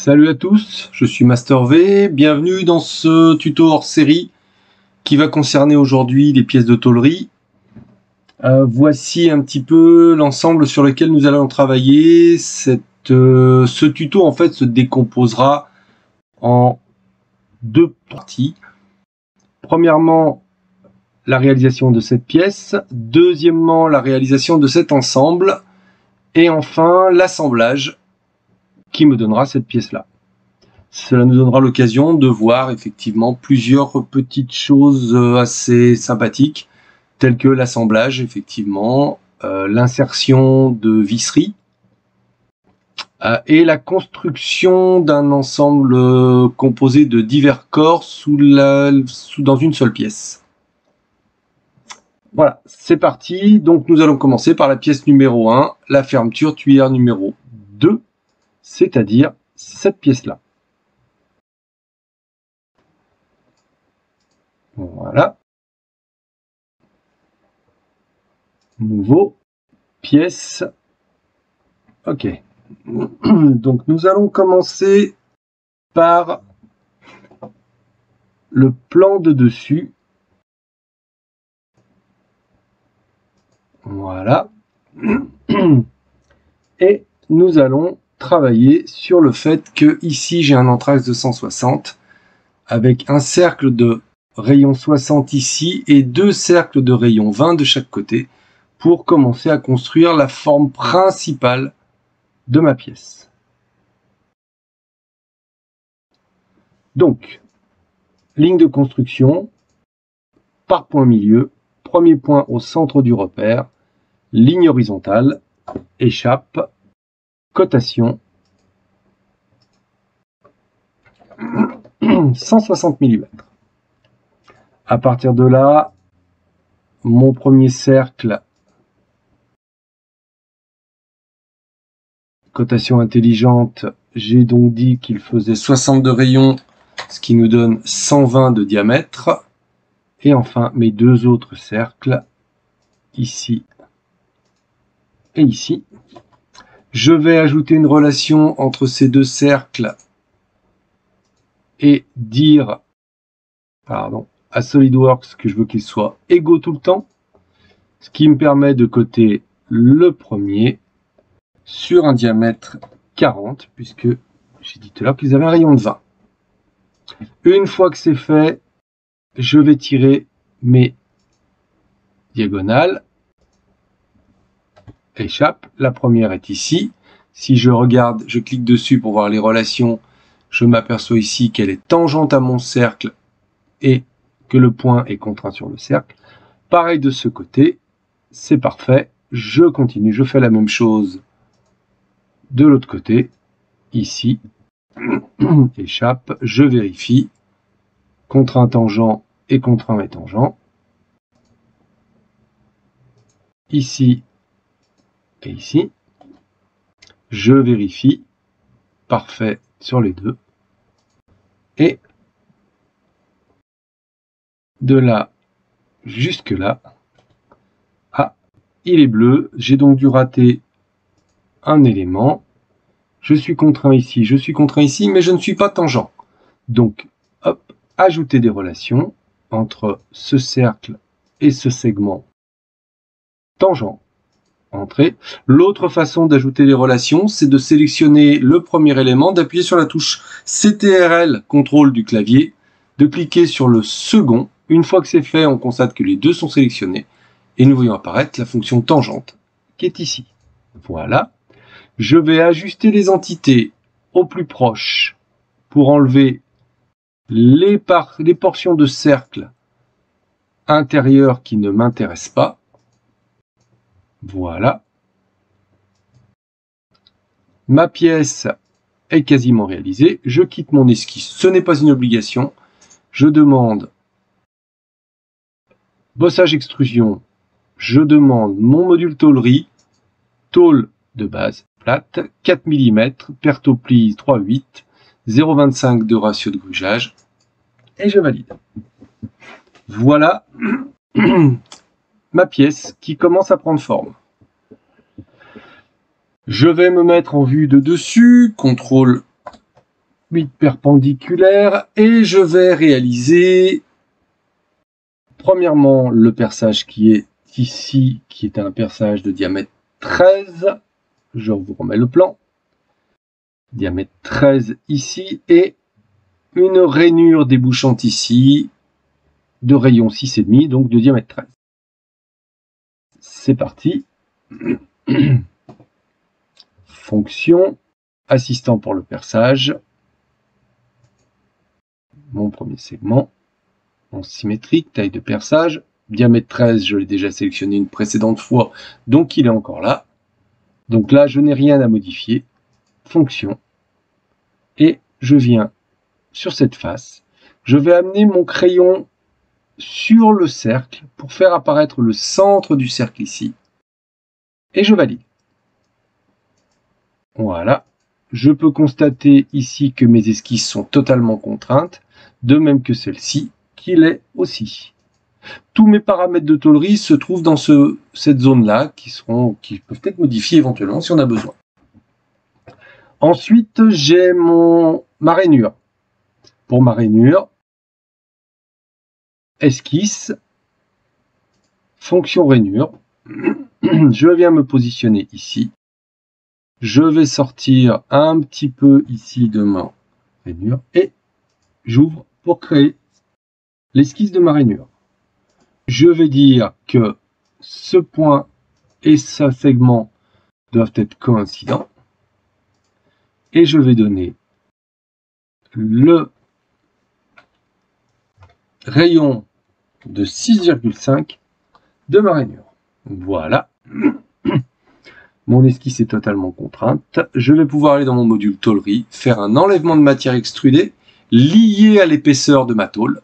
Salut à tous, je suis Master V, bienvenue dans ce tuto hors série qui va concerner aujourd'hui les pièces de tôlerie. Voici un petit peu l'ensemble sur lequel nous allons travailler. Ce tuto en fait se décomposera en deux parties. Premièrement, la réalisation de cette pièce, deuxièmement, la réalisation de cet ensemble, et enfin l'assemblage qui me donnera cette pièce-là. Cela nous donnera l'occasion de voir effectivement plusieurs petites choses assez sympathiques, telles que l'assemblage, effectivement, l'insertion de visserie et la construction d'un ensemble composé de divers corps dans une seule pièce. Voilà, c'est parti. Donc nous allons commencer par la pièce numéro 1, la fermeture tuyère numéro 2, c'est-à-dire cette pièce-là. Voilà. Nouveau, pièce. Ok. Donc nous allons commencer par le plan de dessus. Voilà. Et nous allons travailler sur le fait que ici j'ai un entraxe de 160 avec un cercle de rayon 60 ici et deux cercles de rayon 20 de chaque côté pour commencer à construire la forme principale de ma pièce. Donc, ligne de construction, par point milieu, premier point au centre du repère, ligne horizontale, échappe, cotation, 160 mm. À partir de là, mon premier cercle, cotation intelligente, j'ai donc dit qu'il faisait 60 de rayon, ce qui nous donne 120 de diamètre. Et enfin, mes deux autres cercles, ici et ici. Je vais ajouter une relation entre ces deux cercles et dire à SolidWorks que je veux qu'ils soient égaux tout le temps, ce qui me permet de coter le premier sur un diamètre 40, puisque j'ai dit tout à l'heure qu'ils avaient un rayon de 20. Une fois que c'est fait, je vais tirer mes diagonales. Échappe, la première est ici. Si je regarde, je clique dessus pour voir les relations, je m'aperçois ici qu'elle est tangente à mon cercle et que le point est contraint sur le cercle. Pareil de ce côté, c'est parfait. Je continue, je fais la même chose de l'autre côté, ici. Échappe, je vérifie. Contraint tangent et contraint et tangent. Ici et ici. Je vérifie. Parfait sur les deux. Et de là jusque là. Ah, il est bleu. J'ai donc dû rater un élément. Je suis contraint ici, mais je ne suis pas tangent. Donc, hop, ajouter des relations entre ce cercle et ce segment tangent. Entrée. L'autre façon d'ajouter les relations, c'est de sélectionner le premier élément, d'appuyer sur la touche CTRL, contrôle du clavier, de cliquer sur le second. Une fois que c'est fait, on constate que les deux sont sélectionnés et nous voyons apparaître la fonction tangente qui est ici. Voilà. Je vais ajuster les entités au plus proche pour enlever les portions de cercle intérieur qui ne m'intéressent pas. Voilà. Ma pièce est quasiment réalisée. Je quitte mon esquisse. Ce n'est pas une obligation. Je demande bossage extrusion. Je demande mon module tôlerie. Tôle de base plate, 4 mm, pertoplie 3,8, 0,25 de ratio de grugeage. Et je valide. Voilà ma pièce qui commence à prendre forme. Je vais me mettre en vue de dessus, CTRL 8 perpendiculaires et je vais réaliser premièrement le perçage qui est ici, qui est un perçage de diamètre 13. Je vous remets le plan. Diamètre 13 ici et une rainure débouchante ici de rayon 6,5, donc de diamètre 13. C'est parti. Fonction, assistant pour le perçage. Mon premier segment, en symétrique, taille de perçage. Diamètre 13, je l'ai déjà sélectionné une précédente fois, donc il est encore là. Donc là, je n'ai rien à modifier. Fonction. Et je viens sur cette face. Je vais amener mon crayon sur le cercle pour faire apparaître le centre du cercle ici. Et je valide. Voilà. Je peux constater ici que mes esquisses sont totalement contraintes, de même que celle-ci, qui l'est aussi. Tous mes paramètres de tôlerie se trouvent dans cette zone-là, qui peuvent être modifiés éventuellement si on a besoin. Ensuite, j'ai ma rainure. Pour ma rainure, esquisse, fonction rainure. Je viens me positionner ici. Je vais sortir un petit peu ici de ma rainure et j'ouvre pour créer l'esquisse de ma rainure. Je vais dire que ce point et ce segment doivent être coïncidents. Et je vais donner le rayon de 6,5 de ma rainure. Voilà. Mon esquisse est totalement contrainte. Je vais pouvoir aller dans mon module tôlerie, faire un enlèvement de matière extrudée lié à l'épaisseur de ma tôle.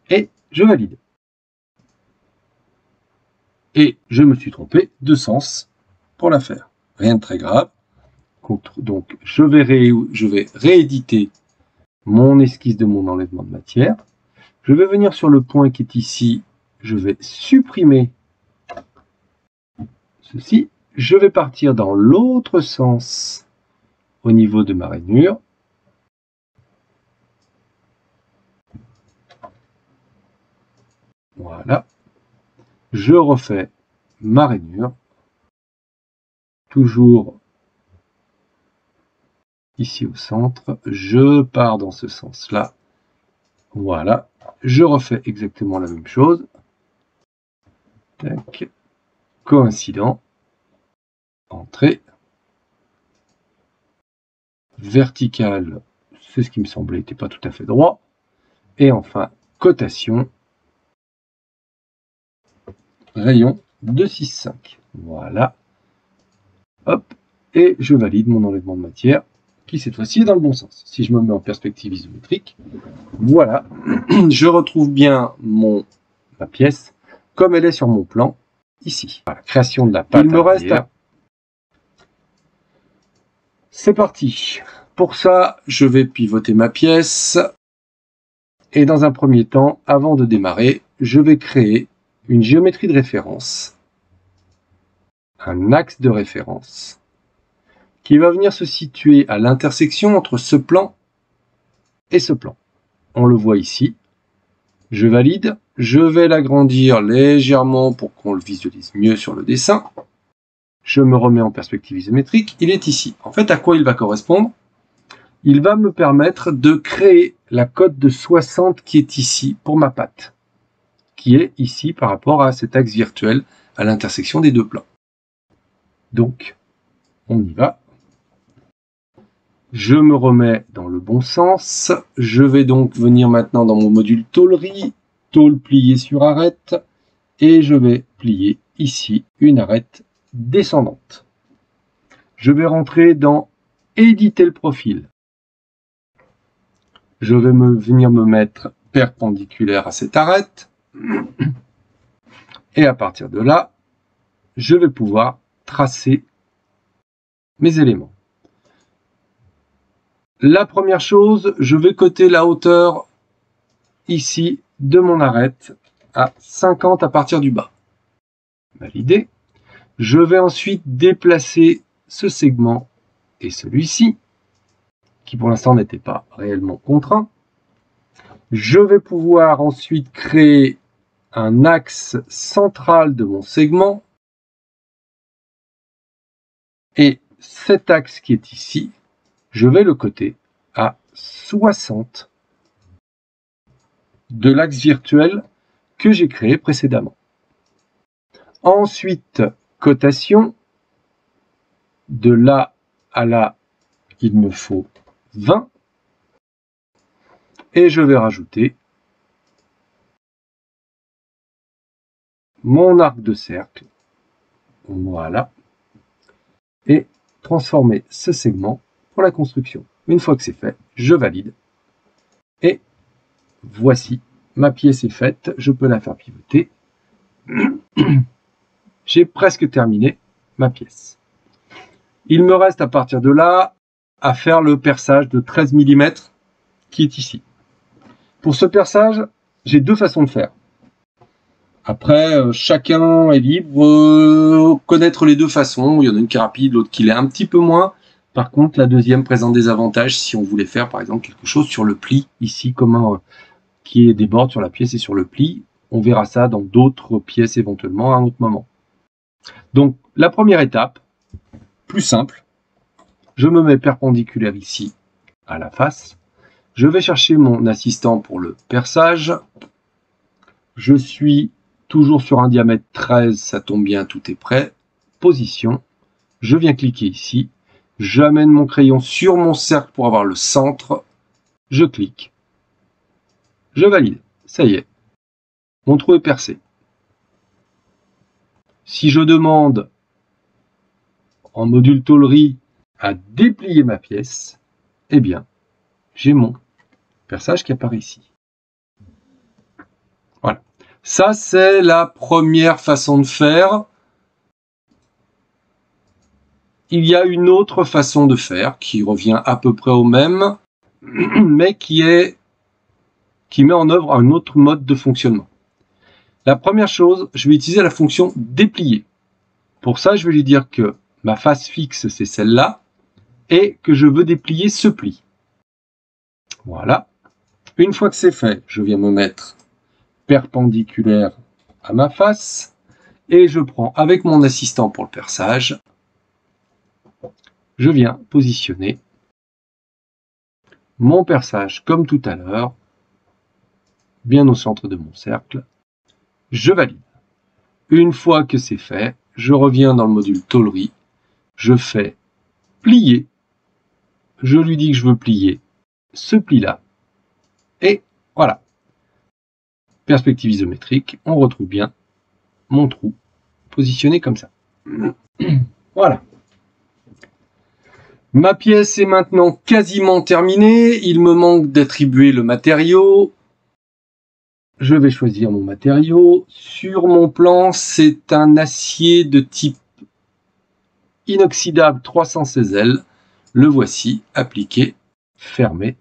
Et je valide. Et je me suis trompé de sens pour la faire. Rien de très grave. Donc je vais rééditer mon esquisse de mon enlèvement de matière. Je vais venir sur le point qui est ici. Je vais supprimer ceci. Je vais partir dans l'autre sens au niveau de ma rainure. Voilà. Je refais ma rainure. Toujours ici au centre. Je pars dans ce sens-là. Voilà. Je refais exactement la même chose. Tac. Coïncident. Entrée. Verticale. C'est ce qui me semblait n'était pas tout à fait droit. Et enfin, cotation. Rayon de 6,5. Voilà. Hop. Et je valide mon enlèvement de matière qui cette fois-ci est dans le bon sens. Si je me mets en perspective isométrique, voilà. Je retrouve bien ma pièce comme elle est sur mon plan ici. Voilà, création de la pâte. Il me reste C'est parti. Pour ça, je vais pivoter ma pièce. Et dans un premier temps, avant de démarrer, je vais créer une géométrie de référence, un axe de référence, qui va venir se situer à l'intersection entre ce plan et ce plan. On le voit ici. Je valide. Je vais l'agrandir légèrement pour qu'on le visualise mieux sur le dessin. Je me remets en perspective isométrique. Il est ici. En fait, à quoi il va correspondre? Il va me permettre de créer la cote de 60 qui est ici pour ma pâte, qui est ici par rapport à cet axe virtuel à l'intersection des deux plans. Donc, on y va. Je me remets dans le bon sens. Je vais donc venir maintenant dans mon module tôlerie, tôle pliée sur arête, et je vais plier ici une arête descendante. Je vais rentrer dans éditer le profil. Je vais venir me mettre perpendiculaire à cette arête. Et à partir de là, je vais pouvoir tracer mes éléments. La première chose, je vais coter la hauteur ici de mon arête à 50 à partir du bas. Validé. Je vais ensuite déplacer ce segment et celui-ci. qui pour l'instant n'était pas réellement contraint. Je vais pouvoir ensuite créer un axe central de mon segment. Et cet axe qui est ici, je vais le coter à 60 de l'axe virtuel que j'ai créé précédemment. Ensuite, cotation. De là à là, il me faut 20. Et je vais rajouter mon arc de cercle. Voilà. Et transformer ce segment pour la construction. Une fois que c'est fait, je valide. Et voici, ma pièce est faite. Je peux la faire pivoter. J'ai presque terminé ma pièce. Il me reste à partir de là à faire le perçage de 13 mm qui est ici. Pour ce perçage, j'ai deux façons de faire. Après, chacun est libre de connaître les deux façons. Il y en a une qui est rapide, l'autre qui l'est un petit peu moins. Par contre, la deuxième présente des avantages si on voulait faire par exemple quelque chose sur le pli, ici, comme qui déborde sur la pièce et sur le pli. On verra ça dans d'autres pièces éventuellement à un autre moment. Donc, la première étape, plus simple, je me mets perpendiculaire ici à la face. Je vais chercher mon assistant pour le perçage. Je suis toujours sur un diamètre 13, ça tombe bien, tout est prêt. Position, je viens cliquer ici. J'amène mon crayon sur mon cercle pour avoir le centre. Je clique. Je valide. Ça y est. Mon trou est percé. Si je demande en module tôlerie à déplier ma pièce, eh bien, j'ai mon perçage qui apparaît ici. Voilà. Ça, c'est la première façon de faire. Il y a une autre façon de faire qui revient à peu près au même, mais qui met en œuvre un autre mode de fonctionnement. La première chose, je vais utiliser la fonction déplier. Pour ça, je vais lui dire que ma face fixe, c'est celle-là, et que je veux déplier ce pli. Voilà. Une fois que c'est fait, je viens me mettre perpendiculaire à ma face, et je prends avec mon assistant pour le perçage, je viens positionner mon perçage comme tout à l'heure, bien au centre de mon cercle. Je valide. Une fois que c'est fait, je reviens dans le module tôlerie, je fais plier, je lui dis que je veux plier ce pli-là, et voilà. Perspective isométrique, on retrouve bien mon trou positionné comme ça. Voilà. Ma pièce est maintenant quasiment terminée. Il me manque d'attribuer le matériau. Je vais choisir mon matériau. Sur mon plan, c'est un acier de type inoxydable 316L. Le voici, appliqué, fermé.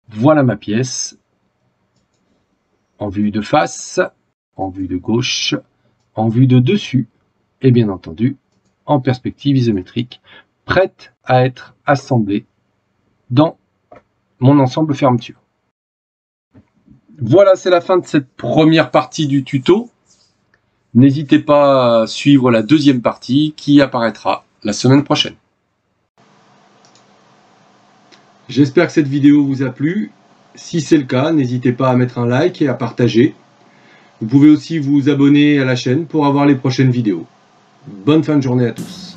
Voilà ma pièce. En vue de face, en vue de gauche, en vue de dessus. Et bien entendu, en perspective isométrique, prête à être assemblée dans mon ensemble fermeture. Voilà, c'est la fin de cette première partie du tuto. N'hésitez pas à suivre la deuxième partie qui apparaîtra la semaine prochaine. J'espère que cette vidéo vous a plu. Si c'est le cas, n'hésitez pas à mettre un like et à partager. Vous pouvez aussi vous abonner à la chaîne pour avoir les prochaines vidéos. Bonne fin de journée à tous.